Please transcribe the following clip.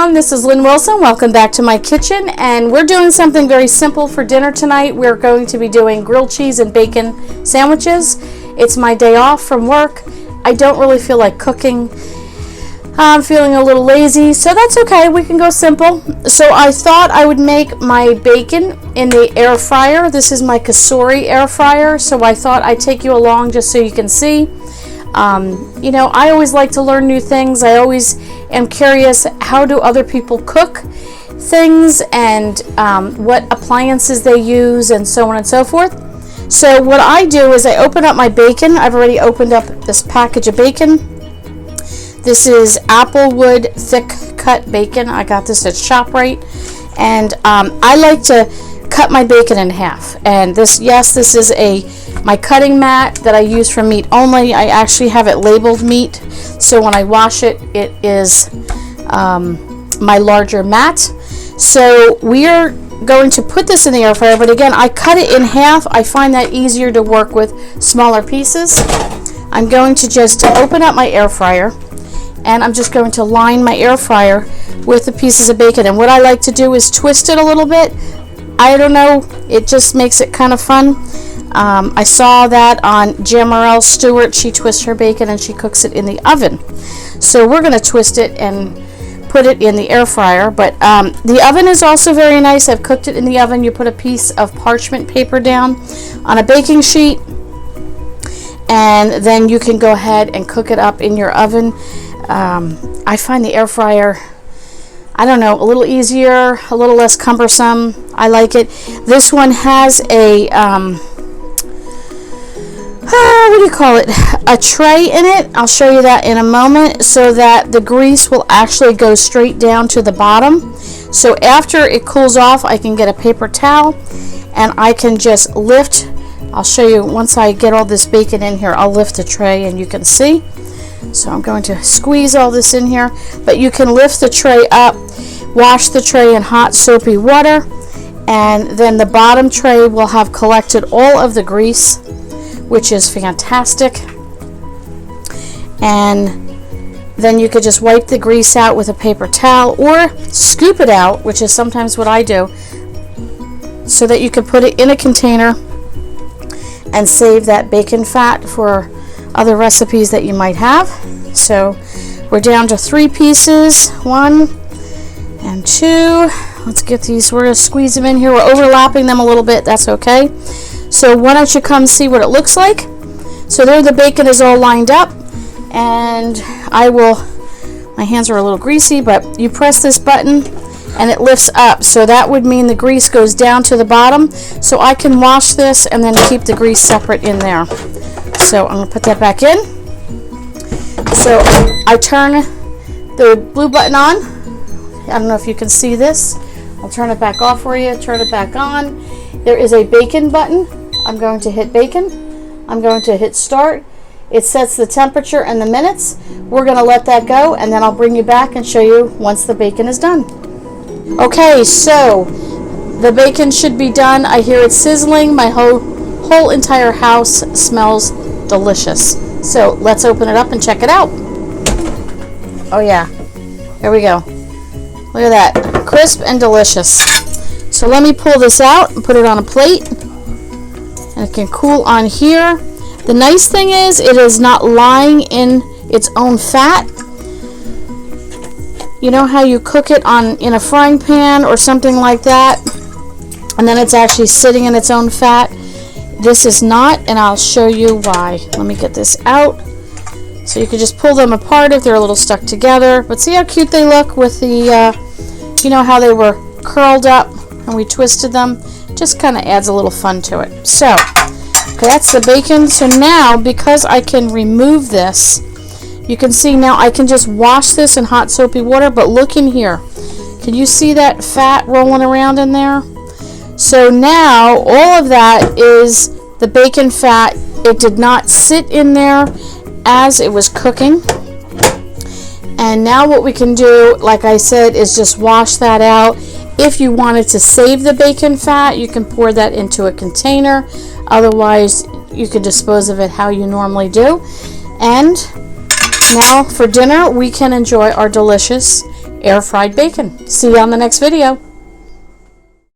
everyone, this is Lynn Wilson. Welcome back to my kitchen, and we're doing something very simple for dinner tonight. We're going to be doing grilled cheese and bacon sandwiches. It's my day off from work. I don't really feel like cooking. I'm feeling a little lazy, so that's okay. We can go simple. So I thought I would make my bacon in the air fryer. This is my Cosori air fryer, so I thought I'd take you along just so you can see. You know, I always like to learn new things. I always am curious, how do other people cook things, and what appliances they use, and so on and so forth. So what I do is I open up my bacon. I've already opened up this package of bacon. This is Applewood thick cut bacon. I got this at ShopRite, and I like to cut my bacon in half. And this is my cutting mat that I use for meat only. I actually have it labeled meat, so when I wash it, it is my larger mat. So we are going to put this in the air fryer, but again, I cut it in half. I find that easier to work with smaller pieces. I'm going to just open up my air fryer, and I'm just going to line my air fryer with the pieces of bacon. And what I like to do is twist it a little bit. I don't know, it just makes it kind of fun. I saw that on Jamarelle Stewart. She twists her bacon and she cooks it in the oven. So we're going to twist it and put it in the air fryer. But the oven is also very nice. I've cooked it in the oven. You put a piece of parchment paper down on a baking sheet, and then you can go ahead and cook it up in your oven. I find the air fryer, I don't know, a little easier, a little less cumbersome. I like it. This one has a what do you call it? A tray in it. I'll show you that in a moment, so that the grease will actually go straight down to the bottom. So after it cools off, I can get a paper towel and I can just lift. I'll show you once I get all this bacon in here. I'll lift the tray and you can see. So I'm going to squeeze all this in here, but you can lift the tray up, wash the tray in hot soapy water, and then the bottom tray will have collected all of the grease, which is fantastic. And then you could just wipe the grease out with a paper towel, or scoop it out, which is sometimes what I do, so that you can put it in a container and save that bacon fat for other recipes that you might have. So we're down to 3 pieces, 1 and 2. Let's get these, we're going to squeeze them in here. We're overlapping them a little bit, that's okay. So why don't you come see what it looks like. So there the bacon is all lined up, and my hands are a little greasy, but you press this button and it lifts up. So that would mean the grease goes down to the bottom. So I can wash this and then keep the grease separate in there. So I'm going to put that back in. So I turn the blue button on. I don't know if you can see this. I'll turn it back off for you. Turn it back on. There is a bacon button. I'm going to hit bacon. I'm going to hit start. It sets the temperature and the minutes. We're going to let that go, and then I'll bring you back and show you once the bacon is done. Okay, so the bacon should be done. I hear it sizzling. My whole entire house smells delicious. So let's open it up and check it out. Oh yeah, there we go. Look at that, crisp and delicious. So let me pull this out and put it on a plate, and it can cool on here. The nice thing is it is not lying in its own fat. You know how you cook it in a frying pan or something like that, and then it's actually sitting in its own fat? This is not, and I'll show you why. Let me get this out. So you can just pull them apart if they're a little stuck together. But see how cute they look with the, you know how they were curled up and we twisted them? Just kind of adds a little fun to it. So, okay, that's the bacon. So now, because I can remove this, you can see now I can just wash this in hot soapy water, but look in here. Can you see that fat rolling around in there? So now all of that is the bacon fat. It did not sit in there as it was cooking. And now what we can do, like I said, is just wash that out. If you wanted to save the bacon fat, you can pour that into a container. Otherwise, you can dispose of it how you normally do. And now for dinner, we can enjoy our delicious air fried bacon. See you on the next video.